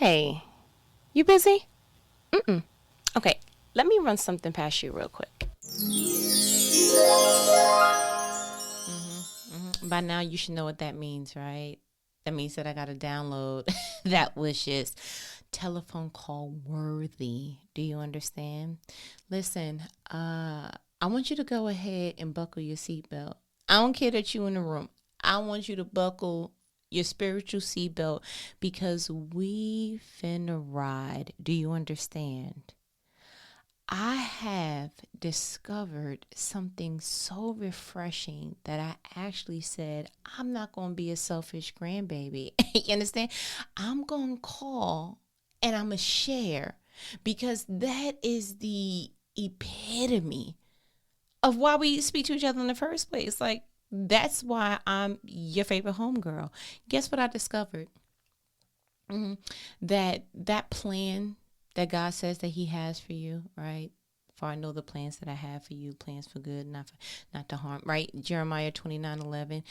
Hey, you busy? Mm-mm. Okay, let me run something past you real quick. By now, you should know what that means, right? That means that I got to download that was just telephone call worthy. Do you understand? Listen, I want you to go ahead and buckle your seatbelt. I don't care that you in the room. I want you to buckle your spiritual seatbelt because we finna ride. Do you understand? I have discovered something so refreshing that I actually said, I'm not going to be a selfish grandbaby. You understand? I'm going to call and I'm going to share because that is the epitome of why we speak to each other in the first place. Like, that's why I'm your favorite homegirl. Guess what I discovered? That plan that God says that He has for you, right? For I know the plans that I have for you, plans for good, not to harm, right? Jeremiah 29:11.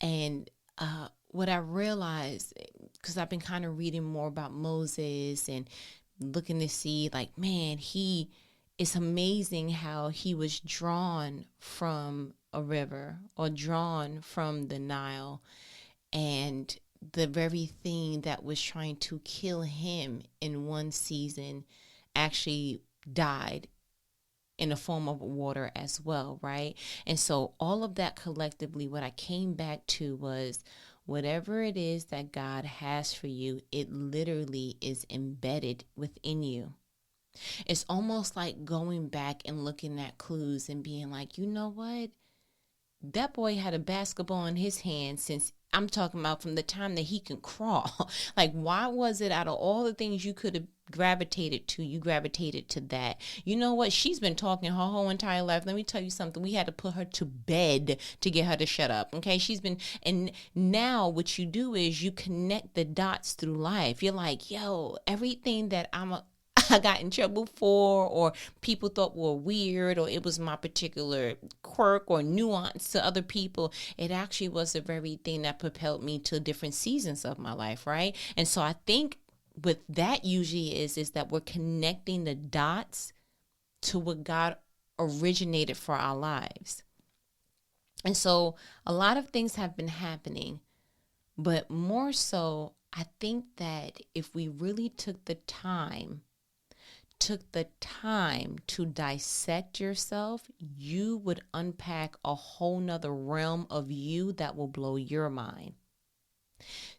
And what I realized, because I've been kind of reading more about Moses and looking to see, like, man, it's amazing how he was drawn from a river or drawn from the Nile, and the very thing that was trying to kill him in one season actually died in the form of water as well, right? And so all of that collectively, what I came back to was whatever it is that God has for you, it literally is embedded within you. It's almost like going back and looking at clues and being like, you know what? That boy had a basketball in his hand since, I'm talking about from the time that he can crawl. Like, why was it out of all the things you could have gravitated to, you gravitated to that? You know what? She's been talking her whole entire life. Let me tell you something. We had to put her to bed to get her to shut up. Okay. And now what you do is you connect the dots through life. You're like, yo, everything that I got in trouble for, or people thought were weird, or it was my particular quirk or nuance to other people, it actually was the very thing that propelled me to different seasons of my life, right? And so I think what that usually is that we're connecting the dots to what God originated for our lives. And so a lot of things have been happening, but more so, I think that if we really took the time to dissect yourself, you would unpack a whole nother realm of you that will blow your mind.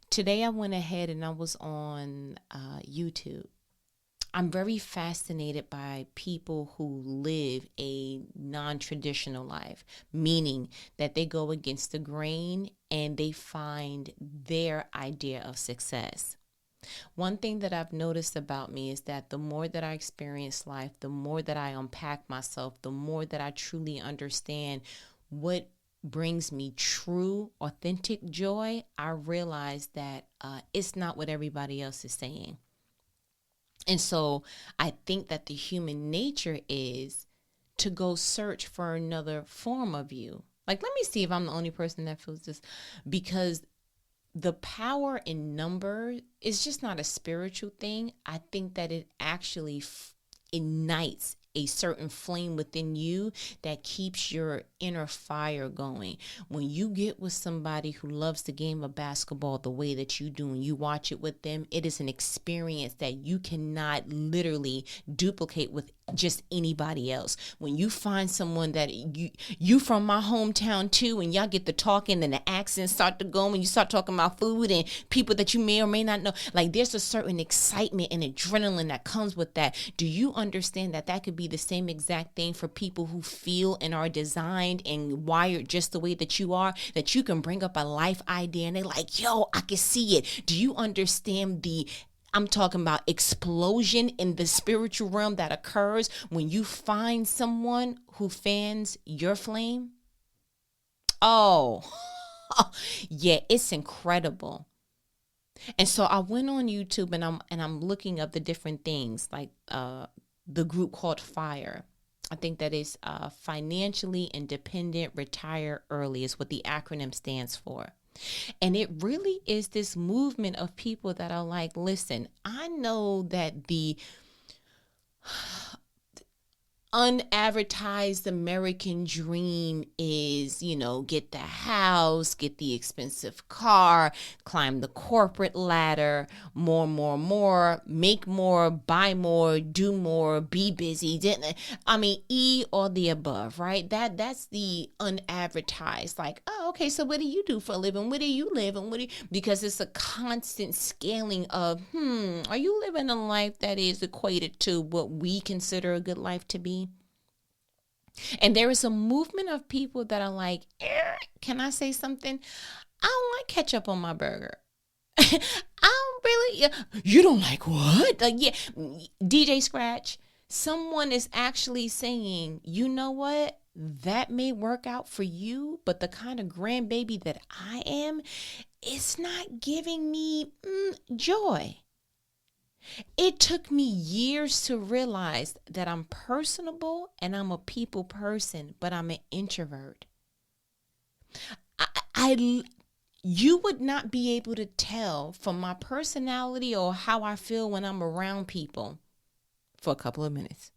Today I went ahead and I was on YouTube. I'm very fascinated by people who live a non-traditional life, meaning that they go against the grain and they find their idea of success. One thing that I've noticed about me is that the more that I experience life, the more that I unpack myself, the more that I truly understand what brings me true, authentic joy, I realize that it's not what everybody else is saying. And so I think that the human nature is to go search for another form of you. Like, let me see if I'm the only person that feels this, because the power in number is just not a spiritual thing. I think that it actually ignites a certain flame within you that keeps your inner fire going. When you get with somebody who loves the game of basketball the way that you do and you watch it with them, it is an experience that you cannot literally duplicate with just anybody else. When you find someone that you from my hometown too, and y'all get to talking and the accents start to go, and you start talking about food and people that you may or may not know, like, there's a certain excitement and adrenaline that comes with that. Do you understand that that could be the same exact thing for people who feel and are designed and wired just the way that you are, that you can bring up a life idea and they're like, yo, I can see it. Do you understand I'm talking about explosion in the spiritual realm that occurs when you find someone who fans your flame? Oh, yeah, it's incredible. And so I went on YouTube and I'm looking up the different things, like the group called FIRE. I think that is Financially Independent Retire Early is what the acronym stands for. And it really is this movement of people that are like, listen, I know that the unadvertised American dream is, get the house, get the expensive car, climb the corporate ladder, more, make more, buy more, do more, be busy. E or the above, right? That's the unadvertised. Like, oh, okay, so what do you do for a living? Where do you live? And because it's a constant scaling of, are you living a life that is equated to what we consider a good life to be? And there is a movement of people that are like, can I say something? I don't like ketchup on my burger. I don't really. You don't like what? Like, yeah, DJ Scratch. Someone is actually saying, you know what? That may work out for you, but the kind of grandbaby that I am, it's not giving me joy. It took me years to realize that I'm personable and I'm a people person, but I'm an introvert. You would not be able to tell from my personality or how I feel when I'm around people for a couple of minutes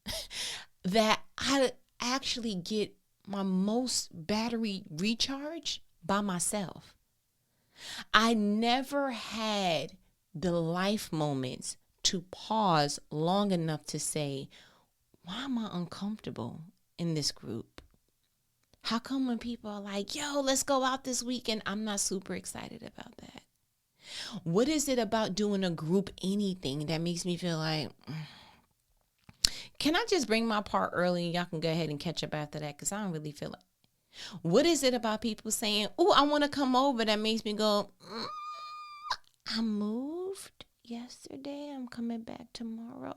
that I actually get my most battery recharge by myself. I never had the life moments to pause long enough to say, why am I uncomfortable in this group? How come when people are like, yo, let's go out this weekend, I'm not super excited about that? What is it about doing a group anything that makes me feel like, can I just bring my part early and y'all can go ahead and catch up after that? Because I don't really feel it. What is it about people saying, oh, I want to come over that makes me go, I moved yesterday, I'm coming back tomorrow.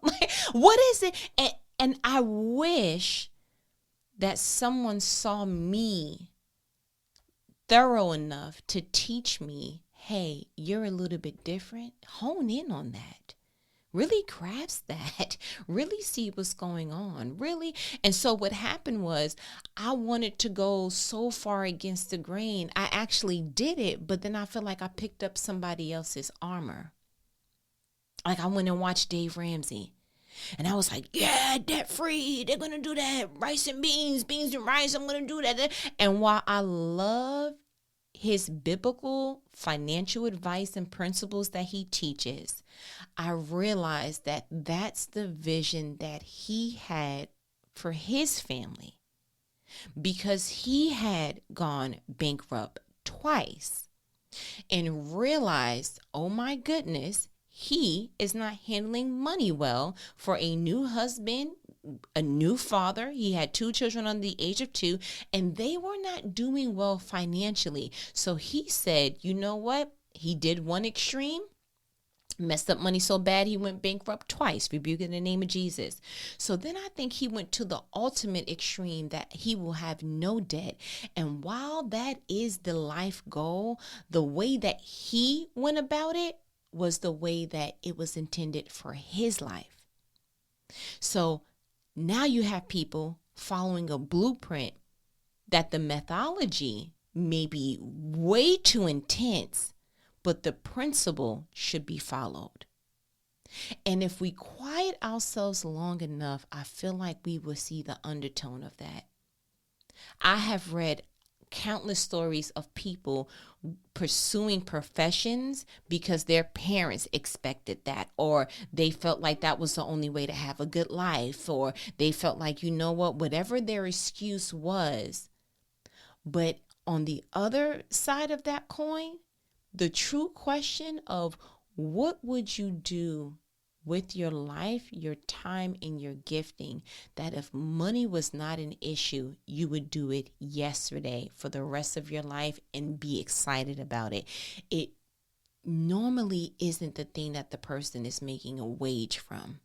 What is it? And I wish that someone saw me thorough enough to teach me, hey, you're a little bit different. Hone in on that. Really grasp that. Really see what's going on. Really. And so what happened was I wanted to go so far against the grain. I actually did it, but then I feel like I picked up somebody else's armor. Like I went and watched Dave Ramsey. And I was like, yeah, debt free. They're going to do that. Rice and beans and rice. I'm going to do that. And while I love his biblical financial advice and principles that he teaches, I realized that that's the vision that he had for his family because he had gone bankrupt twice and realized, oh my goodness, he is not handling money well for a new husband, a new father. He had 2 children under the age of 2, and they were not doing well financially. So he said, you know what? He did one extreme, messed up money so bad he went bankrupt twice, rebuke in the name of Jesus. So then I think he went to the ultimate extreme that he will have no debt. And while that is the life goal, the way that he went about it was the way that it was intended for his life. So now you have people following a blueprint that the methodology may be way too intense, but the principle should be followed. And if we quiet ourselves long enough, I feel like we will see the undertone of that. I have read countless stories of people pursuing professions because their parents expected that, or they felt like that was the only way to have a good life, or they felt like, you know what, whatever their excuse was. But on the other side of that coin, the true question of what would you do with your life, your time, and your gifting, that if money was not an issue, you would do it yesterday for the rest of your life and be excited about it. It normally isn't the thing that the person is making a wage from.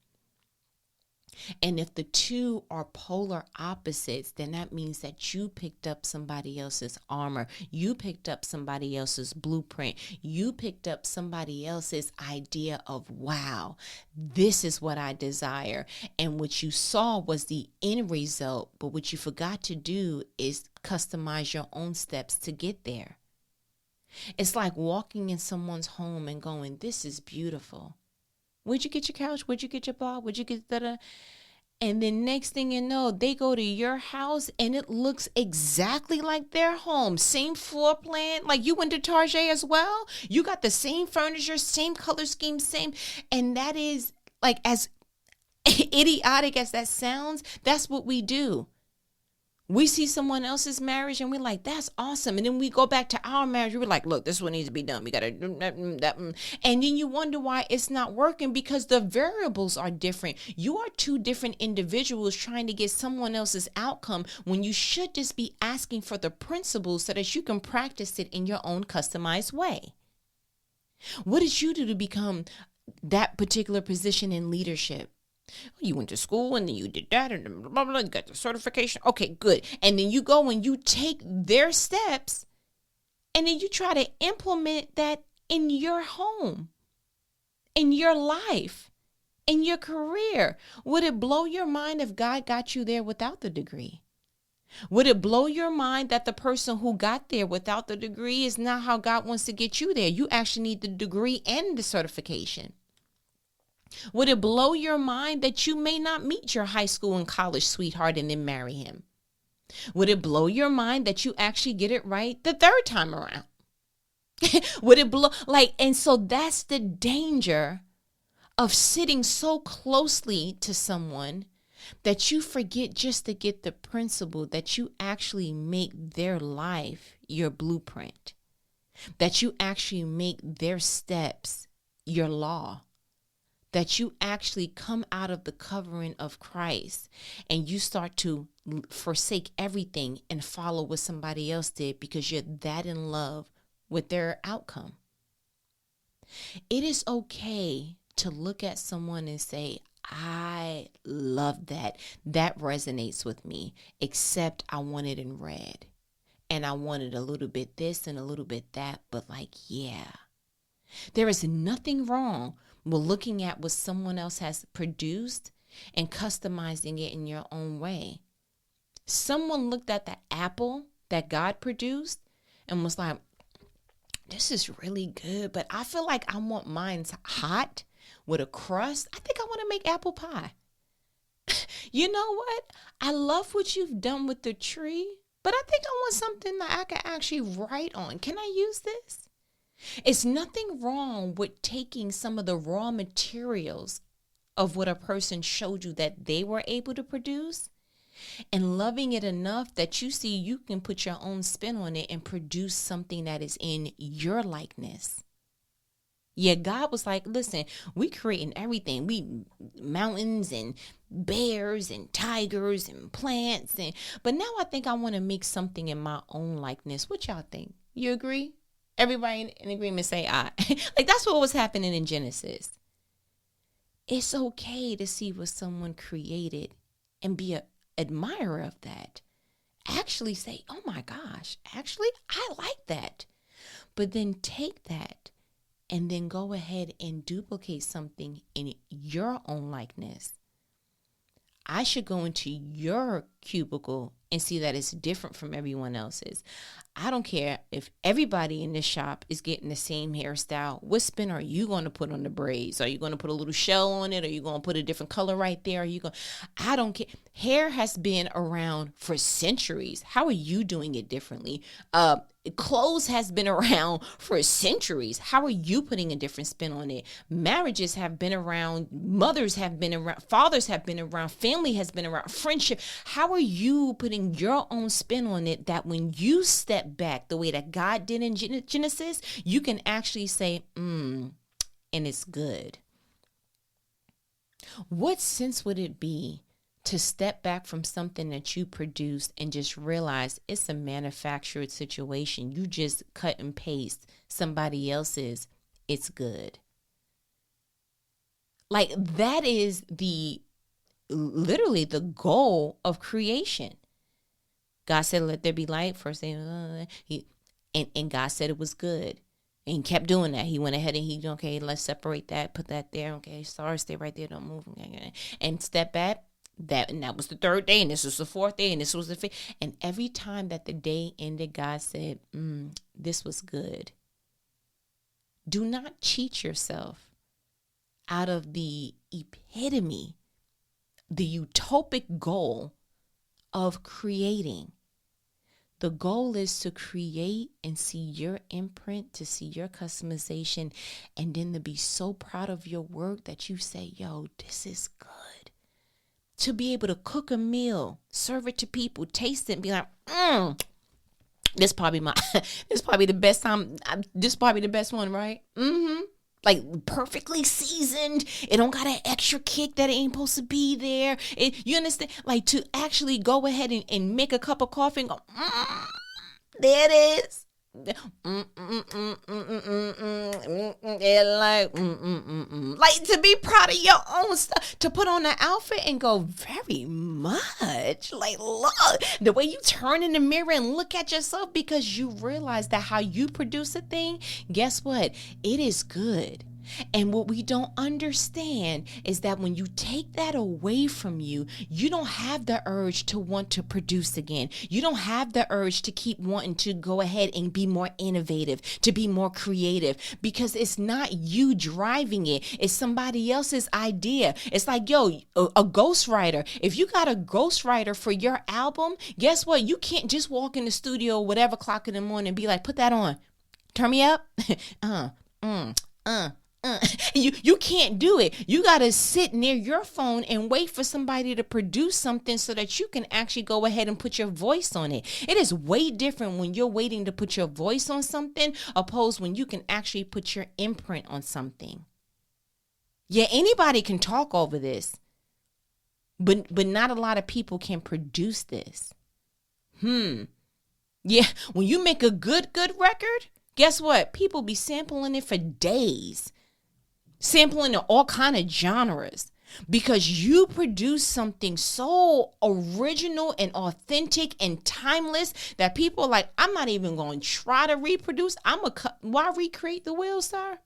And if the two are polar opposites, then that means that you picked up somebody else's armor. You picked up somebody else's blueprint. You picked up somebody else's idea of, wow, this is what I desire. And what you saw was the end result. But what you forgot to do is customize your own steps to get there. It's like walking in someone's home and going, this is beautiful. Where'd you get your couch? Where'd you get your bar? Where'd you get that? And then next thing you know, they go to your house and it looks exactly like their home. Same floor plan. Like you went to Target as well. You got the same furniture, same color scheme, same. And that is like, as idiotic as that sounds, that's what we do. We see someone else's marriage and we're like, that's awesome. And then we go back to our marriage. We're like, look, this one needs to be done. We got to do that. And then you wonder why it's not working, because the variables are different. You are two different individuals trying to get someone else's outcome when you should just be asking for the principles so that you can practice it in your own customized way. What did you do to become that particular position in leadership? You went to school and then you did that and blah, blah, blah, you got the certification. Okay, good. And then you go and you take their steps and then you try to implement that in your home, in your life, in your career. Would it blow your mind if God got you there without the degree? Would it blow your mind that the person who got there without the degree is not how God wants to get you there? You actually need the degree and the certification. Would it blow your mind that you may not meet your high school and college sweetheart and then marry him? Would it blow your mind that you actually get it right the third time around? Would it blow and so that's the danger of sitting so closely to someone that you forget just to get the principle that you actually make their life your blueprint, that you actually make their steps your law, that you actually come out of the covering of Christ and you start to forsake everything and follow what somebody else did because you're that in love with their outcome. It is okay to look at someone and say, I love that. That resonates with me, except I want it in red. And I wanted a little bit this and a little bit that, but yeah. There is nothing wrong with looking at what someone else has produced and customizing it in your own way. Someone looked at the apple that God produced and was like, this is really good, but I feel like I want mine hot with a crust. I think I want to make apple pie. You know what? I love what you've done with the tree, but I think I want something that I can actually write on. Can I use this? It's nothing wrong with taking some of the raw materials of what a person showed you that they were able to produce and loving it enough that you see you can put your own spin on it and produce something that is in your likeness. Yeah, God was like, listen, we creating everything. We mountains and bears and tigers and plants. But now I think I want to make something in my own likeness. What y'all think? You agree? Everybody in agreement say aye. That's what was happening in Genesis. It's okay to see what someone created and be an admirer of that. Actually say, oh my gosh, actually, I like that. But then take that and then go ahead and duplicate something in your own likeness. I should go into your cubicle and see that it's different from everyone else's. I don't care if everybody in this shop is getting the same hairstyle. What spin are you going to put on the braids? Are you going to put a little shell on it? Are you going to put a different color right there? I don't care. Hair has been around for centuries. How are you doing it differently? Clothes has been around for centuries. How are you putting a different spin on it? Marriages have been around. Mothers have been around. Fathers have been around. Family has been around. Friendship. How are you putting your own spin on it that when you step back the way that God did in Genesis, you can actually say, and it's good. What sense would it be to step back from something that you produced and just realize it's a manufactured situation? You just cut and paste somebody else's, it's good. That is literally the goal of creation. God said, let there be light. First thing, and God said it was good. And he kept doing that. He went ahead and okay, let's separate that, put that there. Okay, stars, stay right there, don't move. And step back. That was the third day, and this was the fourth day, and this was the fifth. And every time that the day ended, God said, this was good. Do not cheat yourself out of the epitome, the utopic goal of creating. The goal is to create and see your imprint, to see your customization, and then to be so proud of your work that you say, yo, this is good. To be able to cook a meal, serve it to people, taste it, and be like, this probably the best time. This probably the best one, right? Like perfectly seasoned. It don't got an extra kick that it ain't supposed to be there. You understand? Like to actually go ahead and make a cup of coffee and go, there it is. Like to be proud of your own stuff, to put on the outfit and go, very much. Like, look, the way you turn in the mirror and look at yourself, because you realize that how you produce a thing, guess what? It is good. And what we don't understand is that when you take that away from you, you don't have the urge to want to produce again. You don't have the urge to keep wanting to go ahead and be more innovative, to be more creative, because it's not you driving it. It's somebody else's idea. It's like, yo, a ghostwriter. If you got a ghostwriter for your album, guess what? You can't just walk in the studio, whatever o'clock in the morning, and be like, put that on. Turn me up. You can't do it. You got to sit near your phone and wait for somebody to produce something so that you can actually go ahead and put your voice on it. It is way different when you're waiting to put your voice on something opposed when you can actually put your imprint on something. Yeah, anybody can talk over this, but not a lot of people can produce this. Yeah, when you make a good record, guess what? People be sampling it for days. Sampling in all kind of genres, because you produce something so original and authentic and timeless that people are like, I'm not even going to try to reproduce. Why recreate the wheel, sir?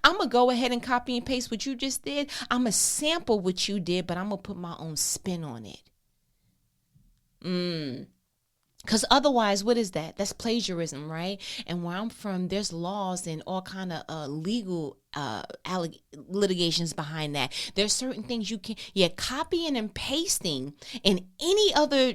I'm going to go ahead and copy and paste what you just did. I'm going to sample what you did, but I'm going to put my own spin on it. Because otherwise, what is that? That's plagiarism, right? And where I'm from, there's laws and all kind of legal litigations behind that. There's certain things you can, copying and pasting in any other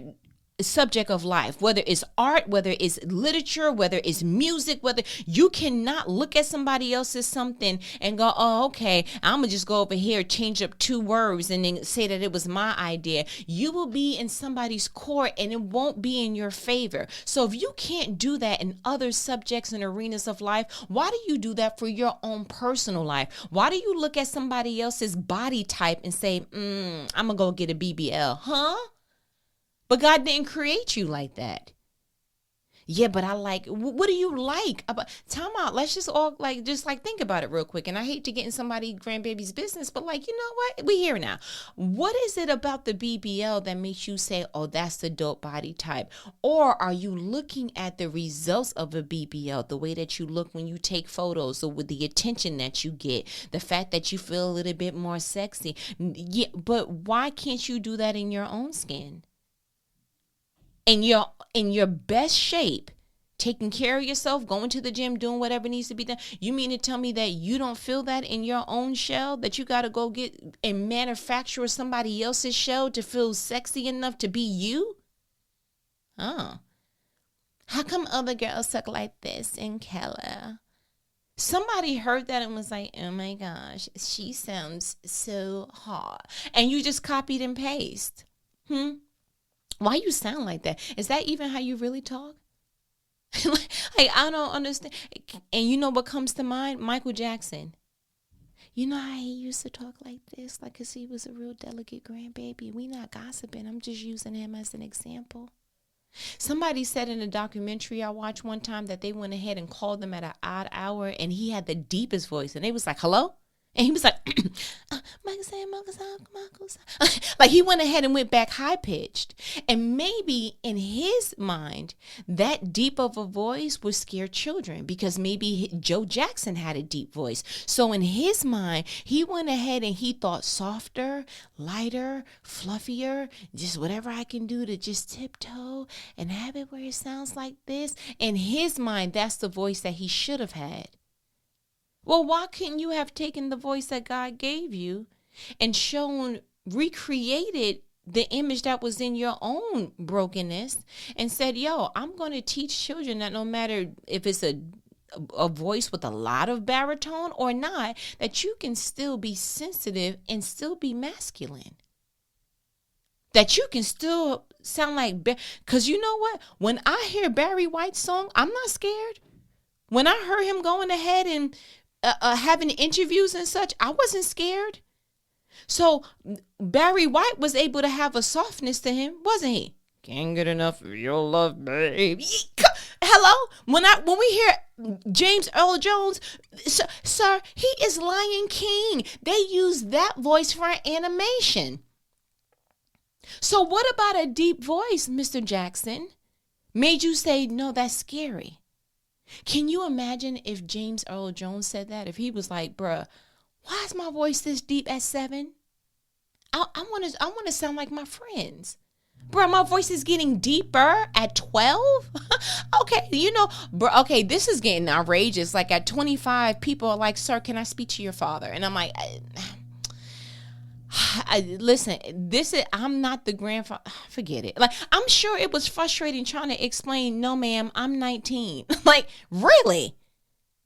subject of life, whether it's art, whether it's literature, whether it's music, whether you cannot look at somebody else's something and go, oh, okay, I'm gonna just go over here, change up 2 words and then say that it was my idea. You will be in somebody's court and it won't be in your favor. So if you can't do that in other subjects and arenas of life, why do you do that for your own personal life? Why do you look at somebody else's body type and say, I'm gonna go get a BBL, huh? But God didn't create you like that. Yeah, but I like, what do you like about, time out, let's just all just think about it real quick. And I hate to get in somebody's grandbaby's business, but you know what? We here now. What is it about the BBL that makes you say, oh, that's the dope body type? Or are you looking at the results of a BBL, the way that you look when you take photos, or with the attention that you get, the fact that you feel a little bit more sexy? Yeah, but why can't you do that in your own skin? In your best shape, taking care of yourself, going to the gym, doing whatever needs to be done. You mean to tell me that you don't feel that in your own shell, that you got to go get and manufacture somebody else's shell to feel sexy enough to be you? Oh. How come other girls look like this in color? Somebody heard that and was like, oh my gosh, she sounds so hot. And you just copied and paste. Why you sound like that? Is that even how you really talk? I don't understand. And you know what comes to mind? Michael Jackson. You know how he used to talk like this? Because he was a real delicate grandbaby. We not gossiping. I'm just using him as an example. Somebody said in a documentary I watched one time that they went ahead and called them at an odd hour, and he had the deepest voice. And they was like, hello? And he was like, like he went ahead and went back high pitched. And maybe in his mind, that deep of a voice would scare children, because maybe Joe Jackson had a deep voice. So in his mind, he went ahead and he thought softer, lighter, fluffier, just whatever I can do to just tiptoe and have it where it sounds like this. In his mind, that's the voice that he should have had. Well, why couldn't you have taken the voice that God gave you and recreated the image that was in your own brokenness and said, yo, I'm going to teach children that no matter if it's a voice with a lot of baritone or not, that you can still be sensitive and still be masculine. That you can still sound like, because you know what? When I hear Barry White's song, I'm not scared. When I heard him going ahead and having interviews and such, I wasn't scared. So Barry White was able to have a softness to him, wasn't he? Can't get enough of your love, babe. Hello? When we hear James Earl Jones, sir, he is Lion King. They use that voice for animation. So what about a deep voice, Mr. Jackson, made you say, no, that's scary? Can you imagine if James Earl Jones said that? If he was like, bruh, why is my voice this deep at 7? I want to sound like my friends. Bro, my voice is getting deeper at 12? Okay, bro, okay, this is getting outrageous. Like at 25, people are like, sir, can I speak to your father? And I'm like, listen, I'm not the grandfather. Forget it. Like, I'm sure it was frustrating trying to explain, no, ma'am, I'm 19. Like, really?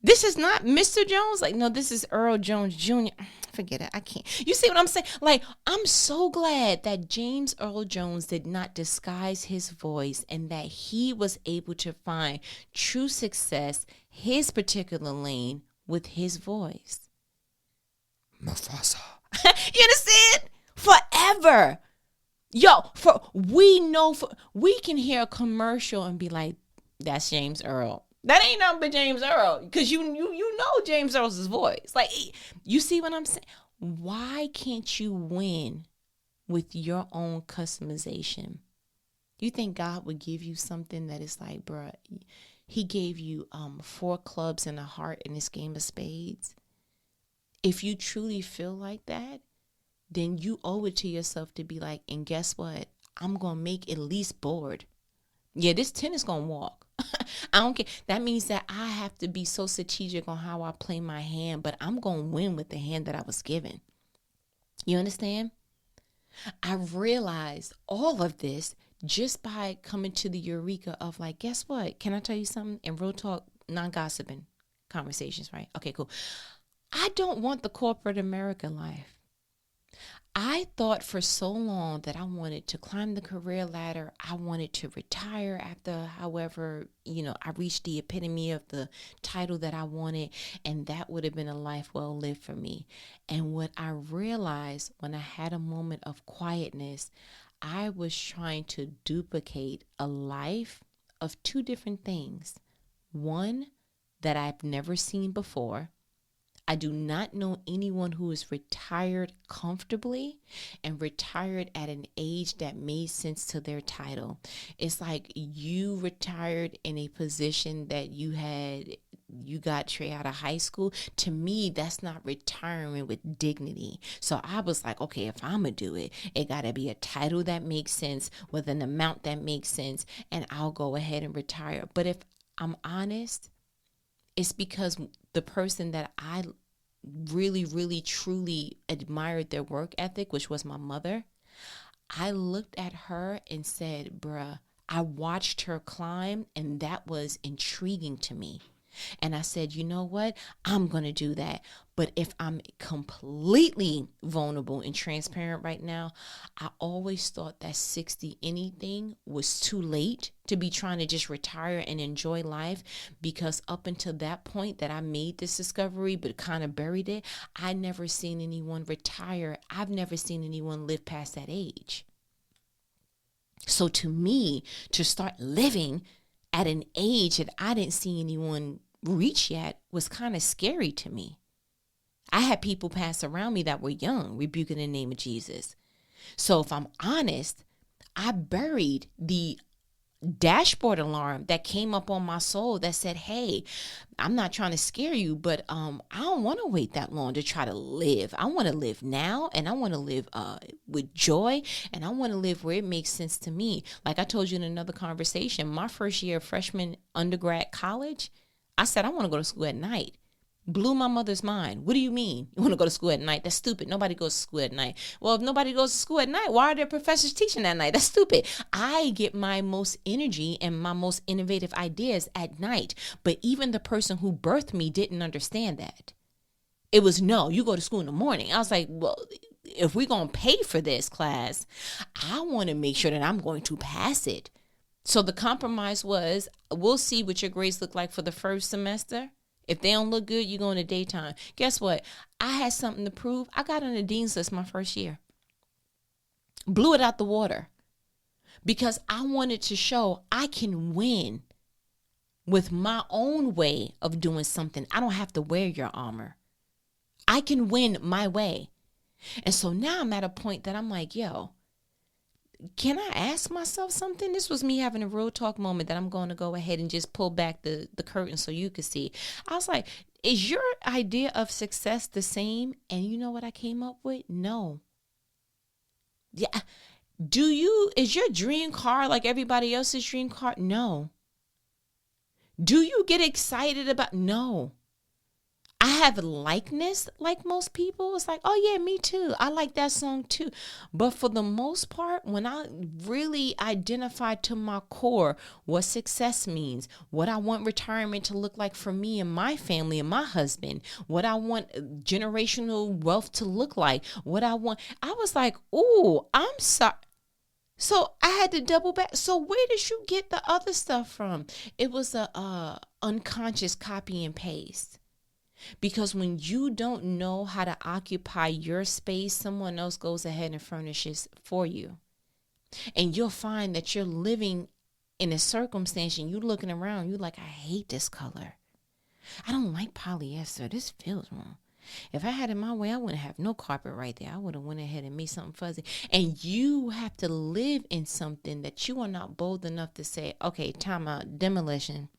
This is not Mr. Jones? Like, no, this is Earl Jones Jr. Forget it. I can't. You see what I'm saying? Like, I'm so glad that James Earl Jones did not disguise his voice and that he was able to find true success, his particular lane, with his voice. Mufasa. You understand? Forever. Yo, we can hear a commercial and be like, that's James Earl. That ain't nothing but James Earl, because you know James Earl's voice. Like, you see what I'm saying? Why can't you win with your own customization? You think God would give you something that is like, bruh, he gave you 4 clubs and a heart in this game of spades? If you truly feel like that, then you owe it to yourself to be like, and guess what? I'm going to make at least board. Yeah, this 10 is going to walk. I don't care. That means that I have to be so strategic on how I play my hand, but I'm going to win with the hand that I was given. You understand? I realized all of this just by coming to the eureka of like, guess what? Can I tell you something? In real talk, non-gossiping conversations, right? Okay, cool. I don't want the corporate America life. I thought for so long that I wanted to climb the career ladder. I wanted to retire after, however, I reached the epitome of the title that I wanted, and that would have been a life well lived for me. And what I realized when I had a moment of quietness, I was trying to duplicate a life of 2 different things. One that I've never seen before. I do not know anyone who is retired comfortably and retired at an age that made sense to their title. It's like you retired in a position that you got straight out of high school. To me, that's not retiring with dignity. So I was like, okay, if I'm going to do it, it got to be a title that makes sense with an amount that makes sense, and I'll go ahead and retire. But if I'm honest, it's because the person that I really, really, truly admired their work ethic, which was my mother, I looked at her and said, bruh, I watched her climb, and that was intriguing to me. And I said, you know what? I'm going to do that. But if I'm completely vulnerable and transparent right now, I always thought that 60 anything was too late to be trying to just retire and enjoy life, because up until that point that I made this discovery but kind of buried it, I never seen anyone retire. I've never seen anyone live past that age. So to me, to start living at an age that I didn't see anyone reach yet was kind of scary to me. I had people pass around me that were young, rebuking in the name of Jesus. So if I'm honest, I buried the dashboard alarm that came up on my soul that said, hey, I'm not trying to scare you, but I don't want to wait that long to try to live. I want to live now, and I want to live with joy, and I want to live where it makes sense to me. Like I told you in another conversation, my first year of freshman undergrad college, I said I want to go to school at night. Blew my mother's mind. What do you mean? You want to go to school at night? That's stupid. Nobody goes to school at night. Well, if nobody goes to school at night, why are there professors teaching at night? That's stupid. I get my most energy and my most innovative ideas at night. But even the person who birthed me didn't understand that. It was, no, you go to school in the morning. I was like, well, if we're going to pay for this class, I want to make sure that I'm going to pass it. So the compromise was, we'll see what your grades look like for the first semester. If they don't look good, you go in the daytime. Guess what? I had something to prove. I got on the dean's list my first year. Blew it out the water because I wanted to show I can win with my own way of doing something. I don't have to wear your armor. I can win my way. And so now I'm at a point that I'm like, yo, can I ask myself something? This was me having a real talk moment that I'm going to go ahead and just pull back the curtain so you could see. I was like, is your idea of success the same? And you know what I came up with? No. Yeah. Is your dream car like everybody else's dream car? No. Do you get excited about? No. I have likeness like most people. It's like, oh yeah, me too. I like that song too. But for the most part, when I really identify to my core what success means, what I want retirement to look like for me and my family and my husband, what I want generational wealth to look like, I was like, ooh, I'm sorry. So I had to double back. So where did you get the other stuff from? It was a unconscious copy and paste. Because when you don't know how to occupy your space, someone else goes ahead and furnishes for you. And you'll find that you're living in a circumstance and you're looking around, you're like, I hate this color. I don't like polyester. This feels wrong. If I had it my way, I wouldn't have no carpet right there. I would have went ahead and made something fuzzy. And you have to live in something that you are not bold enough to say, okay, time out, demolition.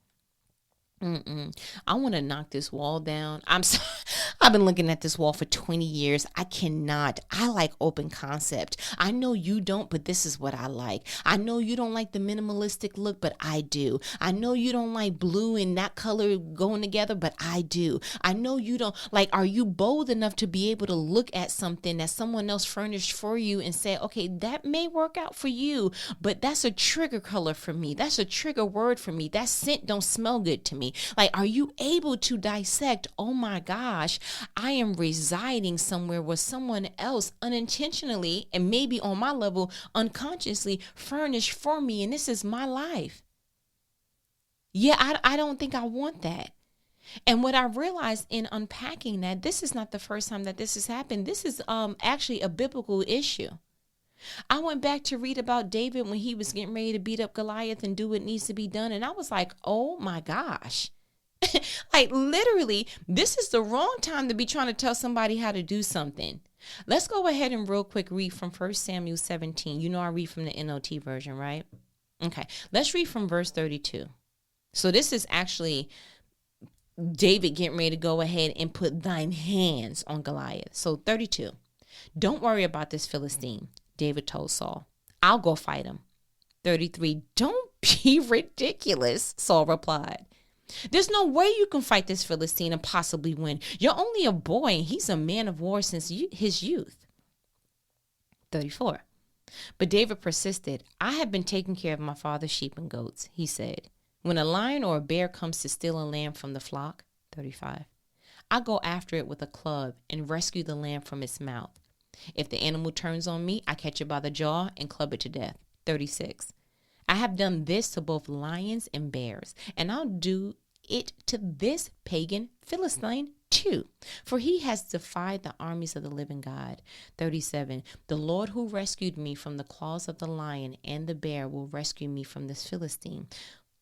I want to knock this wall down. I've been looking at this wall for 20 years. I cannot. I like open concept. I know you don't, but this is what I like. I know you don't like the minimalistic look, but I do. I know you don't like blue and that color going together, but I do. I know you don't like, are you bold enough to be able to look at something that someone else furnished for you and say, okay, that may work out for you, but that's a trigger color for me. That's a trigger word for me. That scent don't smell good to me. Like, are you able to dissect, oh my gosh, I am residing somewhere where someone else unintentionally and maybe on my level unconsciously furnished for me, and this is my life. Yeah, I don't think I want that. And what I realized in unpacking that, this is not the first time that this has happened. This is actually a biblical issue. I went back to read about David when he was getting ready to beat up Goliath and do what needs to be done. And I was like, oh my gosh. Like literally, this is the wrong time to be trying to tell somebody how to do something. Let's go ahead and real quick read from 1 Samuel 17. You know I read from the NLT version, right? Okay, let's read from verse 32. So this is actually David getting ready to go ahead and put thine hands on Goliath. So 32. Don't worry about this Philistine, David told Saul. I'll go fight him. 33. Don't be ridiculous, Saul replied. There's no way you can fight this Philistine and possibly win. You're only a boy and he's a man of war since his youth. 34. But David persisted. I have been taking care of my father's sheep and goats, he said. When a lion or a bear comes to steal a lamb from the flock, 35, I go after it with a club and rescue the lamb from its mouth. If the animal turns on me, I catch it by the jaw and club it to death. 36. I have done this to both lions and bears, and I'll do it to this pagan Philistine too, for he has defied the armies of the living God. 37. The Lord who rescued me from the claws of the lion and the bear will rescue me from this Philistine.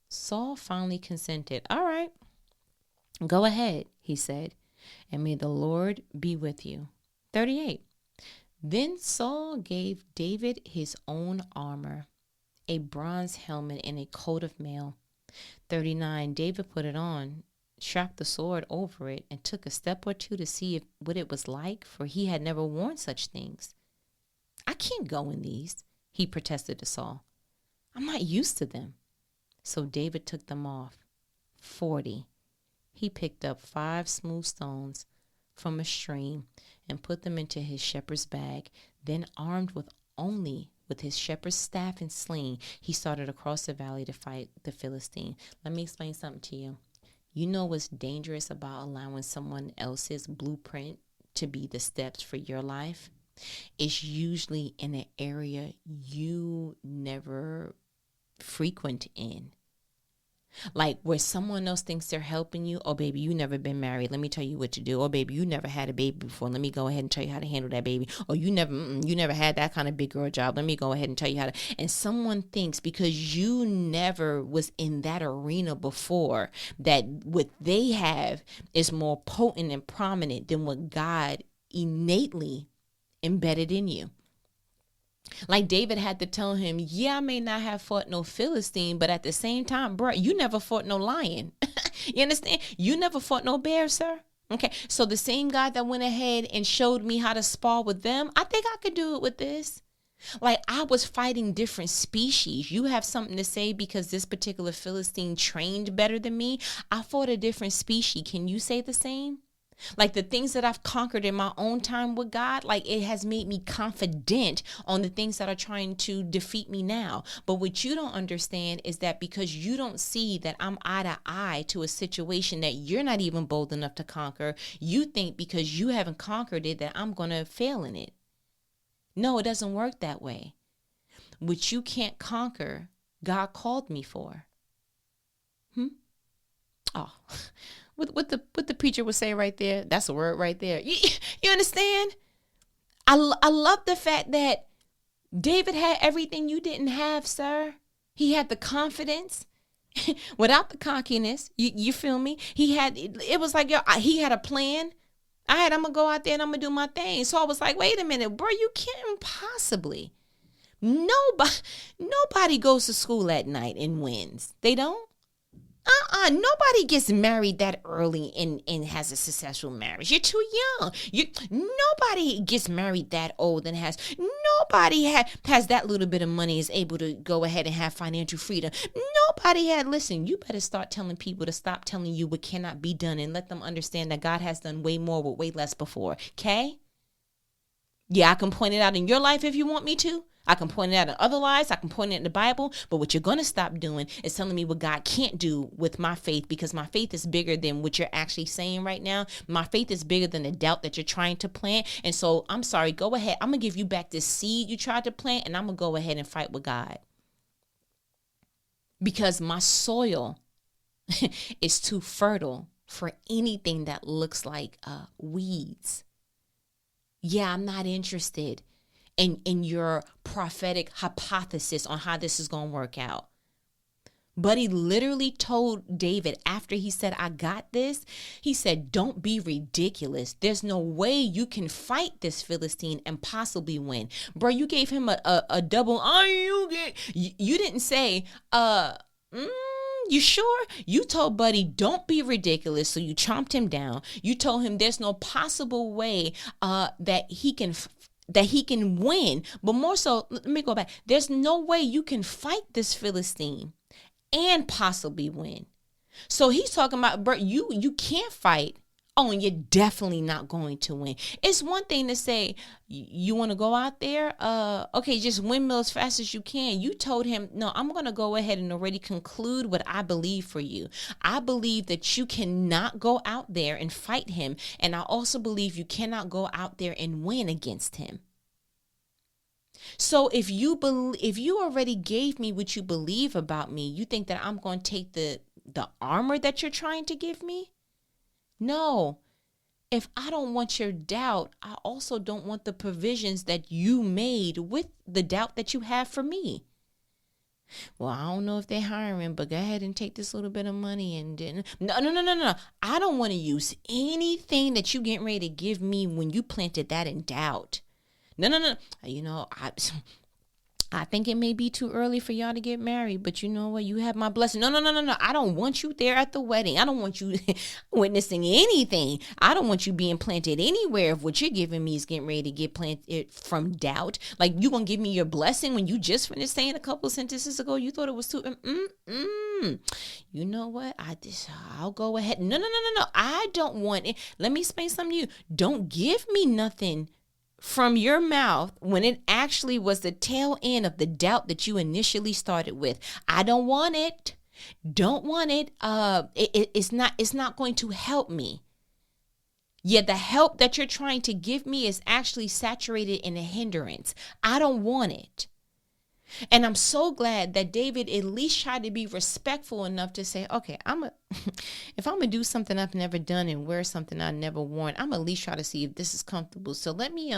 Saul finally consented. All right, go ahead, he said, and may the Lord be with you. 38. Then Saul gave David his own armor, a bronze helmet and a coat of mail. 39. David put it on, strapped the sword over it, and took a step or two to see what it was like, for he had never worn such things. I can't go in these, he protested to Saul. I'm not used to them. So David took them off. 40. He picked up 5 smooth stones from a stream and put them into his shepherd's bag. Then, armed with his shepherd's staff and sling, he started across the valley to fight the Philistine. Let me explain something to you. You know what's dangerous about allowing someone else's blueprint to be the steps for your life? It's usually in an area you never frequent in. Like where someone else thinks they're helping you. Oh, baby, you never been married. Let me tell you what to do. Oh, baby, you never had a baby before. Let me go ahead and tell you how to handle that baby. Oh, you never had that kind of big girl job. Let me go ahead and tell you how to. And someone thinks because you never was in that arena before that what they have is more potent and prominent than what God innately embedded in you. Like David had to tell him, yeah, I may not have fought no Philistine, but at the same time, bro, you never fought no lion. You understand? You never fought no bear, sir. Okay, so the same God that went ahead and showed me how to spar with them, I think I could do it with this. Like I was fighting different species. You have something to say because this particular Philistine trained better than me. I fought a different species. Can you say the same? Like the things that I've conquered in my own time with God, like it has made me confident on the things that are trying to defeat me now. But what you don't understand is that because you don't see that I'm eye to eye to a situation that you're not even bold enough to conquer, you think because you haven't conquered it that I'm going to fail in it. No, it doesn't work that way. What you can't conquer, God called me for. Oh. What the preacher would say right there, that's a word right there. You understand? I love the fact that David had everything you didn't have, sir. He had the confidence without the cockiness. You feel me? It was like, he had a plan. I'm going to go out there and I'm going to do my thing. So I was like, wait a minute, bro, you can't possibly. Nobody goes to school at night and wins. They don't. Nobody gets married that early and has a successful marriage. You're too young. Nobody gets married that old and nobody has that little bit of money is able to go ahead and have financial freedom. Listen, you better start telling people to stop telling you what cannot be done and let them understand that God has done way more with way less before. Okay? Yeah, I can point it out in your life if you want me to. I can point it out in other lives. I can point it in the Bible. But what you're going to stop doing is telling me what God can't do with my faith, because my faith is bigger than what you're actually saying right now. My faith is bigger than the doubt that you're trying to plant. And so I'm sorry, go ahead. I'm going to give you back this seed you tried to plant, and I'm going to go ahead and fight with God. Because my soil is too fertile for anything that looks like weeds. Yeah, I'm not interested in your prophetic hypothesis on how this is going to work out. But he literally told David after he said, I got this. He said, don't be ridiculous. There's no way you can fight this Philistine and possibly win. Bro, you gave him a double. You didn't say, you sure? You told Buddy, don't be ridiculous. So you chomped him down. You told him there's no possible way that he can win. But more so, let me go back. There's no way you can fight this Philistine and possibly win. So he's talking about, bro, you can't fight. Oh, and you're definitely not going to win. It's one thing to say, you want to go out there? Okay, just windmill as fast as you can. You told him, no, I'm going to go ahead and already conclude what I believe for you. I believe that you cannot go out there and fight him. And I also believe you cannot go out there and win against him. So if you already gave me what you believe about me, you think that I'm going to take the armor that you're trying to give me? No. If I don't want your doubt, I also don't want the provisions that you made with the doubt that you have for me. Well, I don't know if they're hiring, but go ahead and take this little bit of money and then no. I don't want to use anything that you getting ready to give me when you planted that in doubt. No. I think it may be too early for y'all to get married, but you know what? You have my blessing. No, no, no, no, no. I don't want you there at the wedding. I don't want you witnessing anything. I don't want you being planted anywhere if what you're giving me is getting ready to get planted from doubt. Like, you going to give me your blessing when you just finished saying a couple sentences ago, you thought it was too, you know what? I'll go ahead. No, no, no, no, no. I don't want it. Let me explain something to you. Don't give me nothing from your mouth when it actually was the tail end of the doubt that you initially started with. I don't want it. Don't want it. It's not going to help me. Yet the help that you're trying to give me is actually saturated in a hindrance. I don't want it. And I'm so glad that David at least tried to be respectful enough to say, okay, if I'm going to do something I've never done and wear something I never worn, I'm at least try to see if this is comfortable. So let me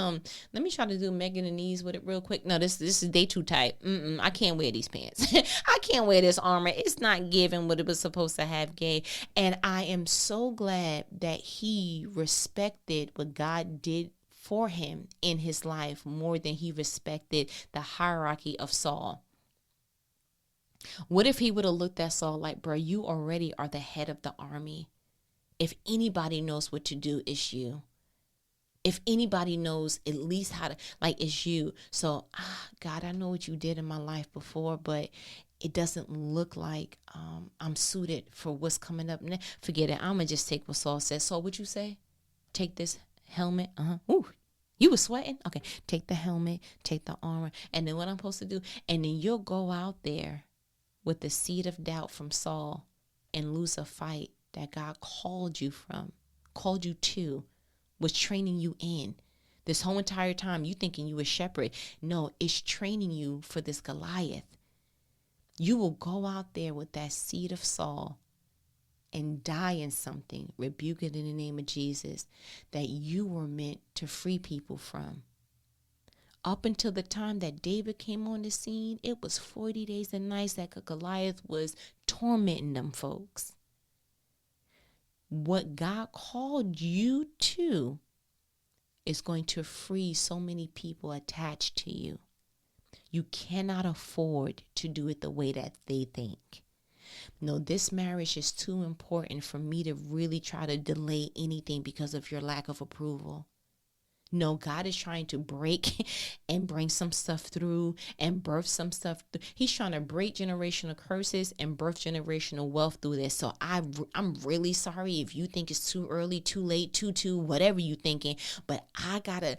try to do Megan and Knees with it real quick. No, this is day too tight. I can't wear these pants. I can't wear this armor. It's not giving what it was supposed to have gave. And I am so glad that he respected what God did for him in his life more than he respected the hierarchy of Saul. What if he would have looked at Saul like, bro, you already are the head of the army. If anybody knows what to do, it's you. If anybody knows at least how to, like, it's you. So, God, I know what you did in my life before, but it doesn't look like I'm suited for what's coming up next. Forget it. I'm going to just take what Saul says. So what you say? Take this helmet. Ooh, you were sweating? Okay. Take the helmet, take the armor, and then what I'm supposed to do. And then you'll go out there with the seed of doubt from Saul and lose a fight that God called you to, was training you in. This whole entire time you thinking you a shepherd. No, it's training you for this Goliath. You will go out there with that seed of Saul and die in something, rebuke it in the name of Jesus, that you were meant to free people from. Up until the time that David came on the scene, it was 40 days and nights that Goliath was tormenting them folks. What God called you to is going to free so many people attached to you. You cannot afford to do it the way that they think. No, this marriage is too important for me to really try to delay anything because of your lack of approval. No, God is trying to break and bring some stuff through and birth some stuff. He's trying to break generational curses and birth generational wealth through this. So I'm really sorry if you think it's too early, too late, too, whatever you thinking. But I got to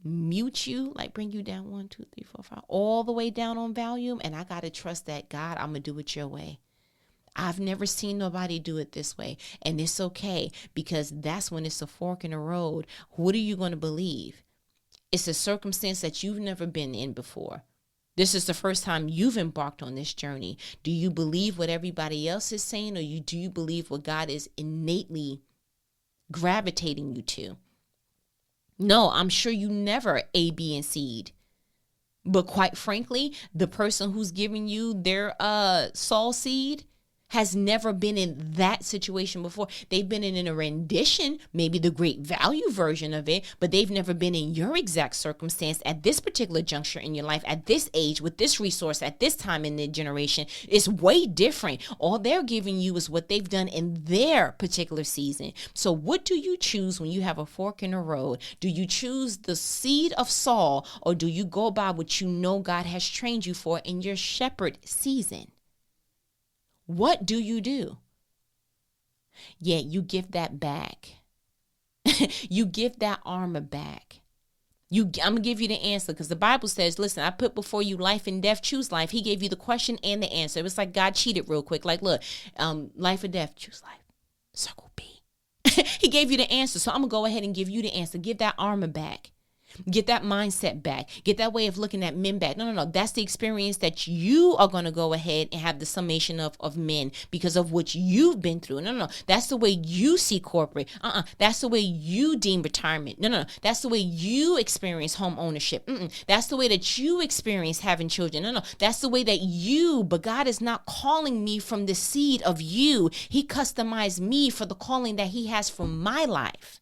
mute you, like bring you down 1, 2, 3, 4, 5, all the way down on volume. And I got to trust that, God, I'm going to do it your way. I've never seen nobody do it this way. And it's okay, because that's when it's a fork in the road. What are you going to believe? It's a circumstance that you've never been in before. This is the first time you've embarked on this journey. Do you believe what everybody else is saying, or do you believe what God is innately gravitating you to? No, I'm sure you never A, B, and C'd. But quite frankly, the person who's giving you their Saul seed has never been in that situation before. They've been in a rendition, maybe the great value version of it, but they've never been in your exact circumstance at this particular juncture in your life, at this age, with this resource, at this time in the generation. It's way different. All they're giving you is what they've done in their particular season. So what do you choose when you have a fork in the road? Do you choose the seed of Saul, or do you go by what you know God has trained you for in your shepherd season? What do you do? Yeah, you give that back. You give that armor back. I'm going to give you the answer, because the Bible says, listen, I put before you life and death, choose life. He gave you the question and the answer. It was like God cheated real quick. Like, look, life or death, choose life. Circle B. He gave you the answer. So I'm going to go ahead and give you the answer. Give that armor back. Get that mindset back. Get that way of looking at men back. No. That's the experience that you are going to go ahead and have the summation of men because of what you've been through. No. That's the way you see corporate. That's the way you deem retirement. No. That's the way you experience home ownership. That's the way that you experience having children. No. That's the way that but God is not calling me from the seed of you. He customized me for the calling that he has for my life.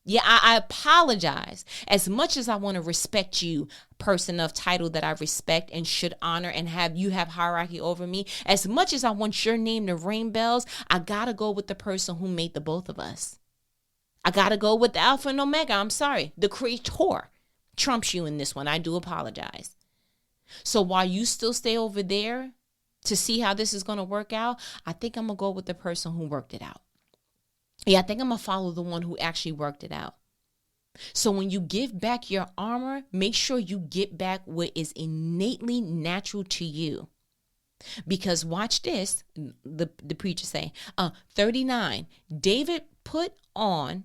Yeah, I apologize. As much as I want to respect you, person of title that I respect and should honor and have you have hierarchy over me, as much as I want your name to ring bells, I got to go with the person who made the both of us. I got to go with the Alpha and Omega. I'm sorry. The Creator trumps you in this one. I do apologize. So while you still stay over there to see how this is going to work out, I think I'm going to go with the person who worked it out. Yeah, I think I'm going to follow the one who actually worked it out. So when you give back your armor, make sure you get back what is innately natural to you. Because watch this, the preacher say, 39, David put it on,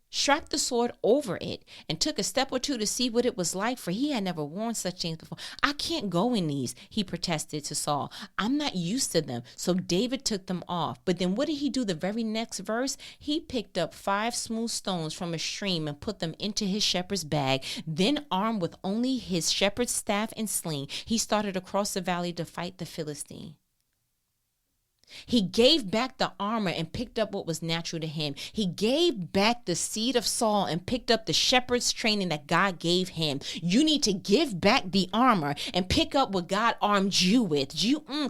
strapped the sword over it, and took a step or two to see what it was like, for he had never worn such things before. I can't go in these, he protested to Saul. I'm not used to them. So David took them off. But then what did he do the very next verse? He picked up 5 smooth stones from a stream and put them into his shepherd's bag. Then, armed with only his shepherd's staff and sling, he started across the valley to fight the Philistine. He gave back the armor and picked up what was natural to him. He gave back the seed of Saul and picked up the shepherd's training that God gave him. You need to give back the armor and pick up what God armed you with.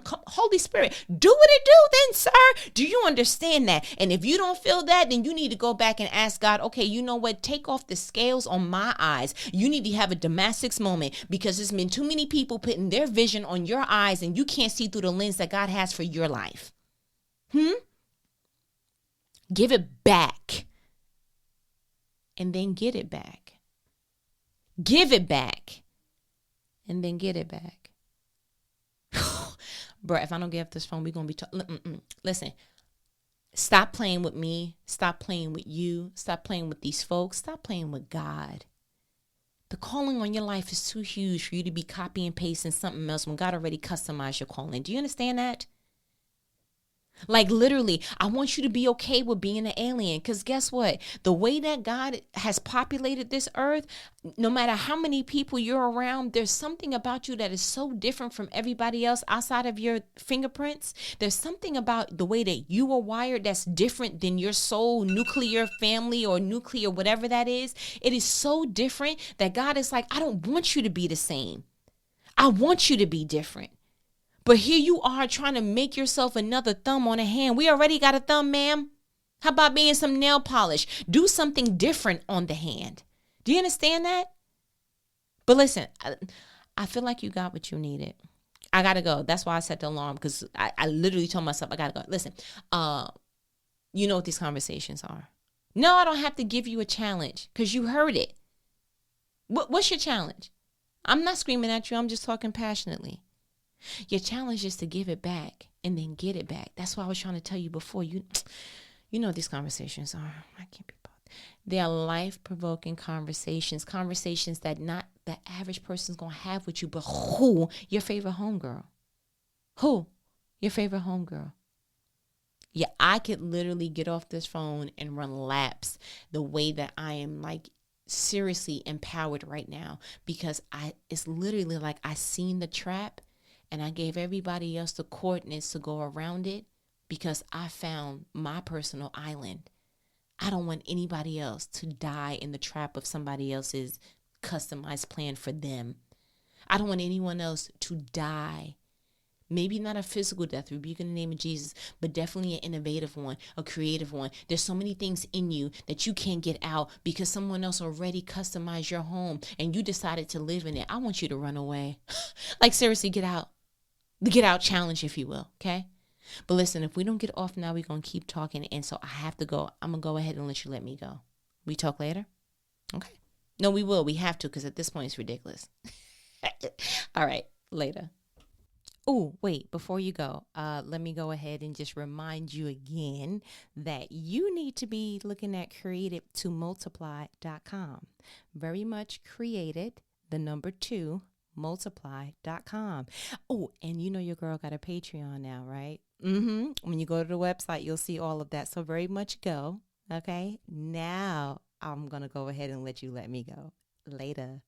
Holy Spirit, do what it do then, sir. Do you understand that? And if you don't feel that, then you need to go back and ask God, okay, you know what? Take off the scales on my eyes. You need to have a Damascus moment, because there's been too many people putting their vision on your eyes and you can't see through the lens that God has for your life. Give it back. And then get it back. Give it back. And then get it back. Bro, if I don't get off this phone, we're going to be talking. Listen, stop playing with me. Stop playing with you. Stop playing with these folks. Stop playing with God. The calling on your life is too huge for you to be copy and pasting something else when God already customized your calling. Do you understand that? Like literally, I want you to be okay with being an alien, because guess what? The way that God has populated this earth, no matter how many people you're around, there's something about you that is so different from everybody else outside of your fingerprints. There's something about the way that you are wired that's different than your soul nuclear family or nuclear whatever that is. It is so different that God is like, I don't want you to be the same. I want you to be different. But here you are trying to make yourself another thumb on a hand. We already got a thumb, ma'am. How about being some nail polish? Do something different on the hand. Do you understand that? But listen, I feel like you got what you needed. I got to go. That's why I set the alarm, because I literally told myself I got to go. Listen, you know what these conversations are. No, I don't have to give you a challenge, because you heard it. What's your challenge? I'm not screaming at you. I'm just talking passionately. Your challenge is to give it back and then get it back. That's what I was trying to tell you before. You know what these conversations are. I can't be bothered. They are life-provoking conversations that not the average person's going to have with you, but who? Your favorite homegirl. Who? Your favorite homegirl. Yeah, I could literally get off this phone and run laps the way that I am, like, seriously empowered right now, because it's literally like I seen the trap and I gave everybody else the coordinates to go around it, because I found my personal island. I don't want anybody else to die in the trap of somebody else's customized plan for them. I don't want anyone else to die. Maybe not a physical death, rebuke in the name of Jesus, but definitely an innovative one, a creative one. There's so many things in you that you can't get out because someone else already customized your home and you decided to live in it. I want you to run away. Like, seriously, get out. The get out challenge, if you will, okay? But listen, if we don't get off now, we're going to keep talking, and so I have to go. I'm going to go ahead and let you let me go. We talk later? Okay. No, we will. We have to, because at this point, it's ridiculous. All right, later. Oh, wait, before you go, let me go ahead and just remind you again that you need to be looking at created2multiply.com. Very much created, the number 2, multiply.com. Oh, and you know your girl got a Patreon now, right? When you go to the website, you'll see all of that. So very much go. Okay. Now I'm going to go ahead and let you let me go. Later.